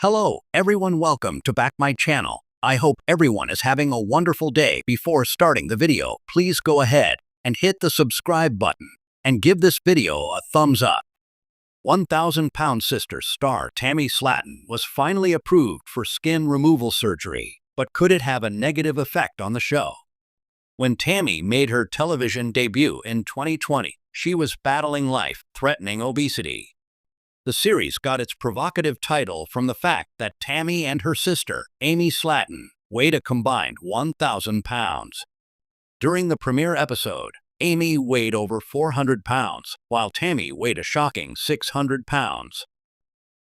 Hello, everyone. Welcome to back my channel. I hope everyone is having a wonderful day. Before starting the video, please go ahead and hit the subscribe button and give this video a thumbs up. 1,000-pound sister star Tammy Slaton was finally approved for skin removal surgery, but could it have a negative effect on the show? When Tammy made her television debut in 2020, she was battling life-threatening obesity. The series got its provocative title from the fact that Tammy and her sister, Amy Slaton, weighed a combined 1,000 pounds. During the premiere episode, Amy weighed over 400 pounds, while Tammy weighed a shocking 600 pounds.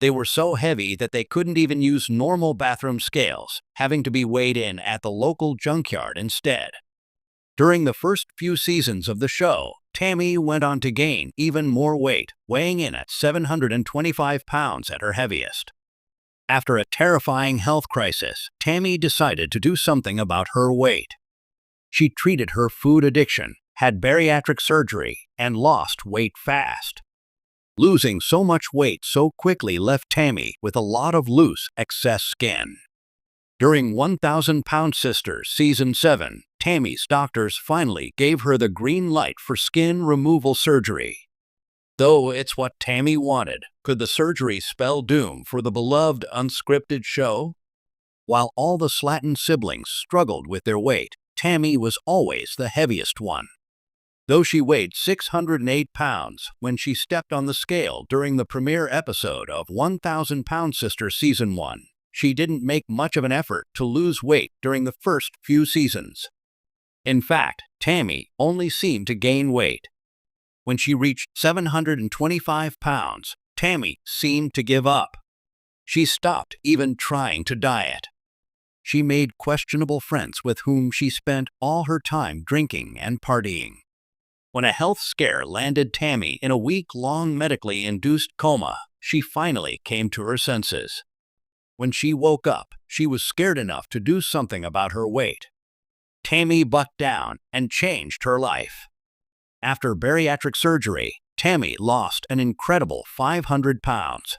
They were so heavy that they couldn't even use normal bathroom scales, having to be weighed in at the local junkyard instead. During the first few seasons of the show, Tammy went on to gain even more weight, weighing in at 725 pounds at her heaviest. After a terrifying health crisis, Tammy decided to do something about her weight. She treated her food addiction, had bariatric surgery, and lost weight fast. Losing so much weight so quickly left Tammy with a lot of loose, excess skin. During 1,000-Pound Sisters Season 7, Tammy's doctors finally gave her the green light for skin removal surgery. Though it's what Tammy wanted, could the surgery spell doom for the beloved unscripted show? While all the Slaton siblings struggled with their weight, Tammy was always the heaviest one. Though she weighed 608 pounds when she stepped on the scale during the premiere episode of 1,000-Pound Sisters Season 1, she didn't make much of an effort to lose weight during the first few seasons. In fact, Tammy only seemed to gain weight. When she reached 725 pounds, Tammy seemed to give up. She stopped even trying to diet. She made questionable friends with whom she spent all her time drinking and partying. When a health scare landed Tammy in a week-long medically induced coma, she finally came to her senses. When she woke up, she was scared enough to do something about her weight. Tammy bucked down and changed her life. After bariatric surgery, Tammy lost an incredible 500 pounds.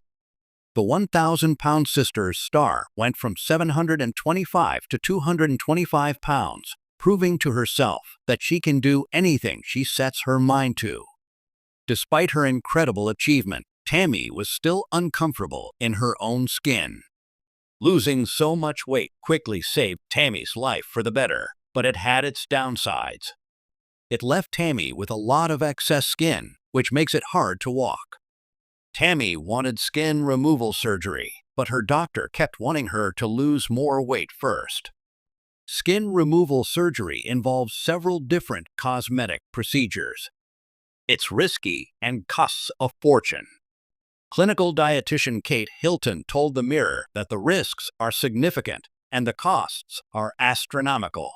The 1,000-Pound Sisters star went from 725 to 225 pounds, proving to herself that she can do anything she sets her mind to. Despite her incredible achievement, Tammy was still uncomfortable in her own skin. Losing so much weight quickly saved Tammy's life for the better, but it had its downsides. It left Tammy with a lot of excess skin, which makes it hard to walk. Tammy wanted skin removal surgery, but her doctor kept wanting her to lose more weight first. Skin removal surgery involves several different cosmetic procedures. It's risky and costs a fortune. Clinical dietitian Kate Hilton told The Mirror that the risks are significant and the costs are astronomical.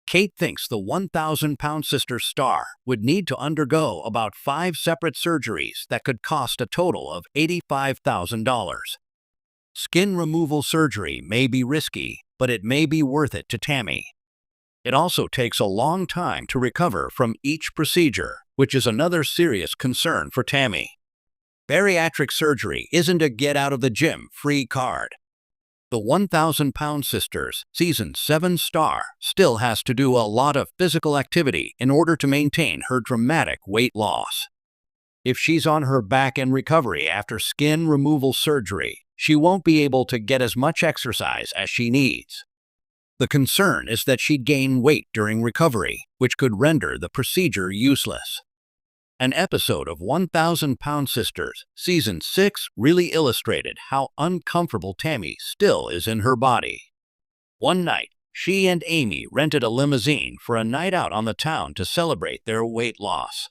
Kate thinks the 1,000-Pound Sister star would need to undergo about 5 separate surgeries that could cost a total of $85,000. Skin removal surgery may be risky, but it may be worth it to Tammy. It also takes a long time to recover from each procedure, which is another serious concern for Tammy. Bariatric surgery isn't a get-out-of-the-gym free card. The 1,000-Pound Sisters Season 7 star still has to do a lot of physical activity in order to maintain her dramatic weight loss. If she's on her back in recovery after skin removal surgery, she won't be able to get as much exercise as she needs. The concern is that she'd gain weight during recovery, which could render the procedure useless. An episode of 1,000-Pound Sisters Season 6 really illustrated how uncomfortable Tammy still is in her body. One night, she and Amy rented a limousine for a night out on the town to celebrate their weight loss.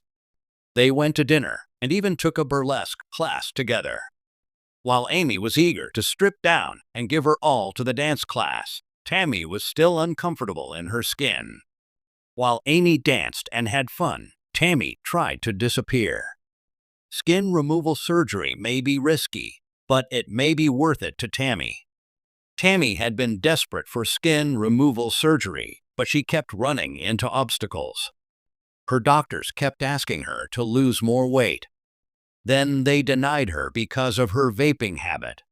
They went to dinner and even took a burlesque class together. While Amy was eager to strip down and give her all to the dance class, Tammy was still uncomfortable in her skin. While Amy danced and had fun, Tammy tried to disappear. Skin removal surgery may be risky, but it may be worth it to Tammy. Tammy had been desperate for skin removal surgery, but she kept running into obstacles. Her doctors kept asking her to lose more weight. Then they denied her because of her vaping habit.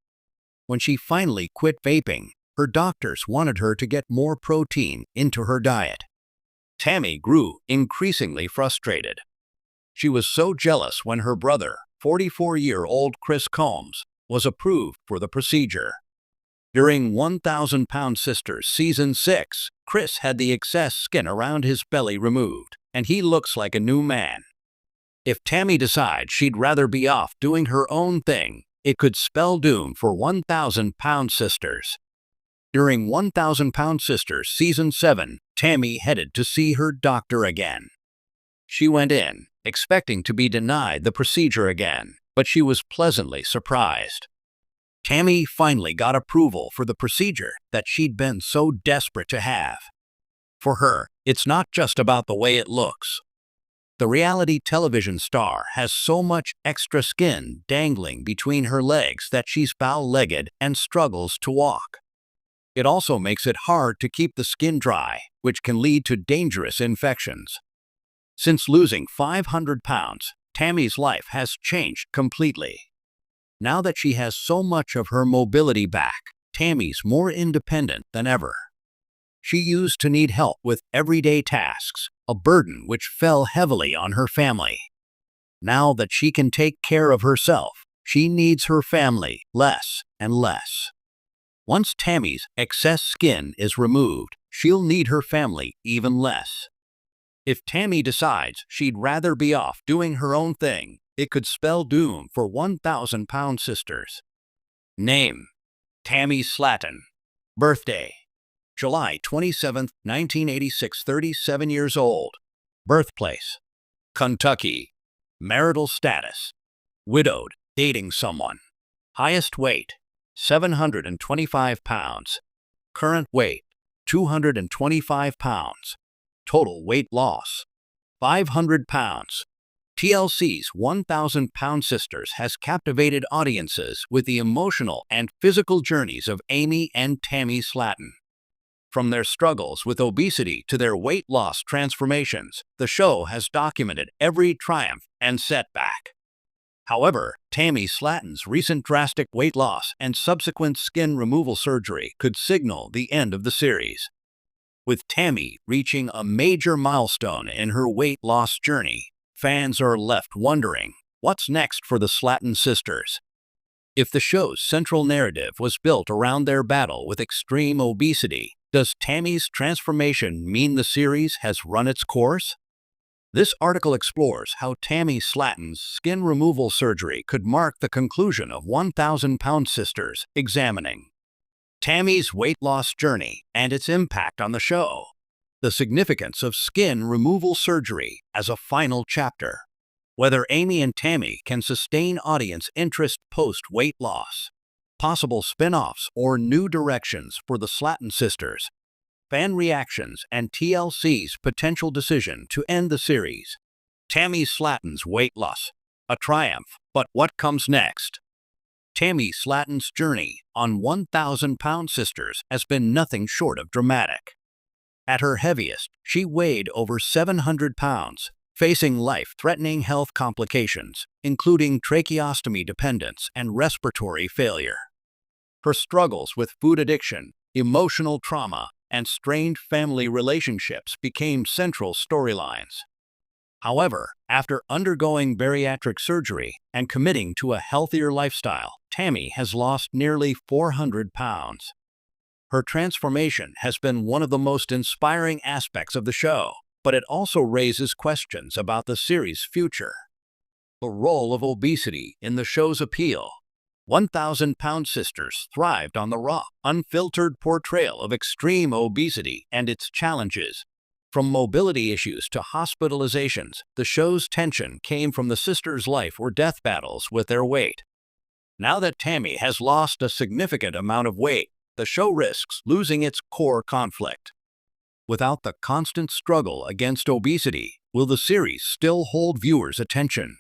When she finally quit vaping, her doctors wanted her to get more protein into her diet. Tammy grew increasingly frustrated. She was so jealous when her brother, 44-year-old Chris Combs, was approved for the procedure. During 1,000 Pound Sisters Season 6, Chris had the excess skin around his belly removed, and he looks like a new man. If Tammy decides she'd rather be off doing her own thing, it could spell doom for 1,000 Pound Sisters. During 1,000 Pound Sisters Season 7, Tammy headed to see her doctor again. She went in, expecting to be denied the procedure again, but she was pleasantly surprised. Tammy finally got approval for the procedure that she'd been so desperate to have. For her, it's not just about the way it looks. The reality television star has so much extra skin dangling between her legs that she's bow-legged and struggles to walk. It also makes it hard to keep the skin dry, which can lead to dangerous infections. Since losing 500 pounds, Tammy's life has changed completely. Now that she has so much of her mobility back, Tammy's more independent than ever. She used to need help with everyday tasks, a burden which fell heavily on her family. Now that she can take care of herself, she needs her family less and less. Once Tammy's excess skin is removed, she'll need her family even less. If Tammy decides she'd rather be off doing her own thing, it could spell doom for 1,000 Pound Sisters. Name: Tammy Slaton. Birthday: July 27, 1986, 37 years old. Birthplace: Kentucky. Marital status: widowed, dating someone. Highest weight: 725 pounds. Current weight: 225 pounds. Total weight loss: 500 pounds. TLC's 1,000 Pound Sisters has captivated audiences with the emotional and physical journeys of Amy and Tammy Slaton. From their struggles with obesity to their weight loss transformations, the show has documented every triumph and setback. However, Tammy Slaton's recent drastic weight loss and subsequent skin removal surgery could signal the end of the series. With Tammy reaching a major milestone in her weight loss journey, fans are left wondering, what's next for the Slaton sisters? If the show's central narrative was built around their battle with extreme obesity, does Tammy's transformation mean the series has run its course? This article explores how Tammy Slaton's skin removal surgery could mark the conclusion of 1,000 Pound Sisters, examining Tammy's weight loss journey and its impact on the show, the significance of skin removal surgery as a final chapter, whether Amy and Tammy can sustain audience interest post-weight loss, possible spin-offs or new directions for the Slaton sisters, fan reactions, and TLC's potential decision to end the series. Tammy Slaton's weight loss: a triumph, but what comes next? Tammy Slaton's journey on 1,000 Pound Sisters has been nothing short of dramatic. At her heaviest, she weighed over 700 pounds, facing life-threatening health complications, including tracheostomy dependence and respiratory failure. Her struggles with food addiction, emotional trauma, and strained family relationships became central storylines. However, after undergoing bariatric surgery and committing to a healthier lifestyle, Tammy has lost nearly 400 pounds. Her transformation has been one of the most inspiring aspects of the show, but it also raises questions about the series' future. The role of obesity in the show's appeal. 1,000 Pound Sisters thrived on the raw, unfiltered portrayal of extreme obesity and its challenges. From mobility issues to hospitalizations, the show's tension came from the sisters' life or death battles with their weight. Now that Tammy has lost a significant amount of weight, the show risks losing its core conflict. Without the constant struggle against obesity, will the series still hold viewers' attention?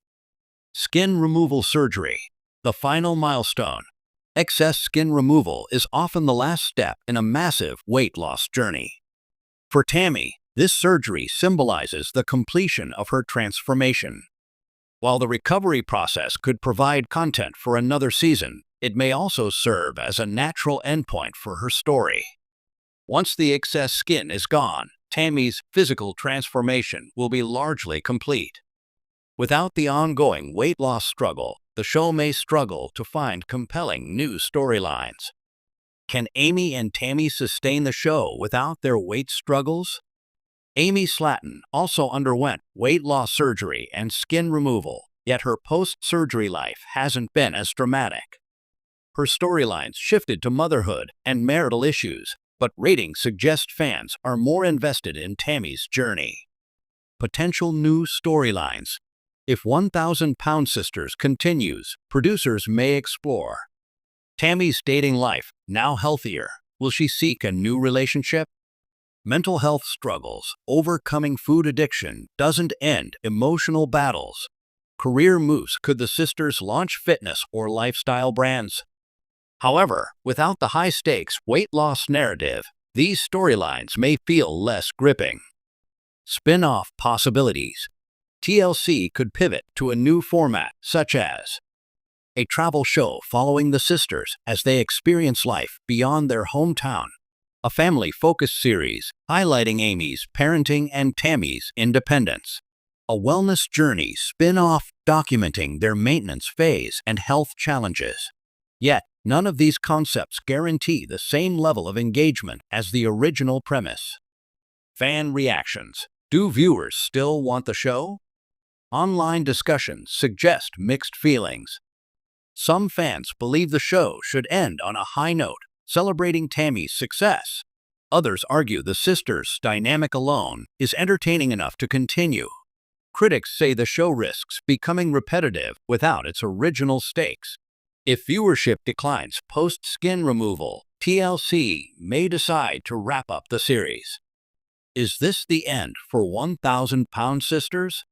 Skin removal surgery: the final milestone. Excess skin removal is often the last step in a massive weight loss journey. For Tammy, this surgery symbolizes the completion of her transformation. While the recovery process could provide content for another season, It may also serve as a natural endpoint for her story. Once the excess skin is gone, Tammy's physical transformation will be largely complete. Without the ongoing weight loss struggle, the show may struggle to find compelling new storylines. Can Amy and Tammy sustain the show without their weight struggles? Amy Slaton also underwent weight loss surgery and skin removal, yet her post-surgery life hasn't been as dramatic. Her storylines shifted to motherhood and marital issues, but ratings suggest fans are more invested in Tammy's journey. Potential new storylines. If 1,000-Pound Sisters continues, producers may explore Tammy's dating life, now healthier. Will she seek a new relationship? Mental health struggles. Overcoming food addiction doesn't end emotional battles. Career moves. Could the sisters launch fitness or lifestyle brands? However, without the high-stakes weight loss narrative, these storylines may feel less gripping. Spin-off possibilities. TLC could pivot to a new format, such as a travel show following the sisters as they experience life beyond their hometown, a family-focused series highlighting Amy's parenting and Tammy's independence, a wellness journey spin-off documenting their maintenance phase and health challenges. Yet, none of these concepts guarantee the same level of engagement as the original premise. Fan reactions. Do viewers still want the show? Online discussions suggest mixed feelings. Some fans believe the show should end on a high note, celebrating Tammy's success. Others argue the sisters' dynamic alone is entertaining enough to continue. Critics say the show risks becoming repetitive without its original stakes. If viewership declines post-skin removal, TLC may decide to wrap up the series. Is this the end for 1,000-Pound Sisters?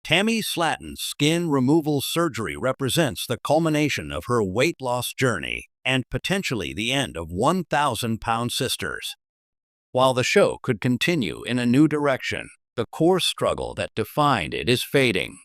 Tammy Slaton's skin removal surgery represents the culmination of her weight loss journey and potentially the end of 1,000-Pound Sisters. While the show could continue in a new direction, the core struggle that defined it is fading.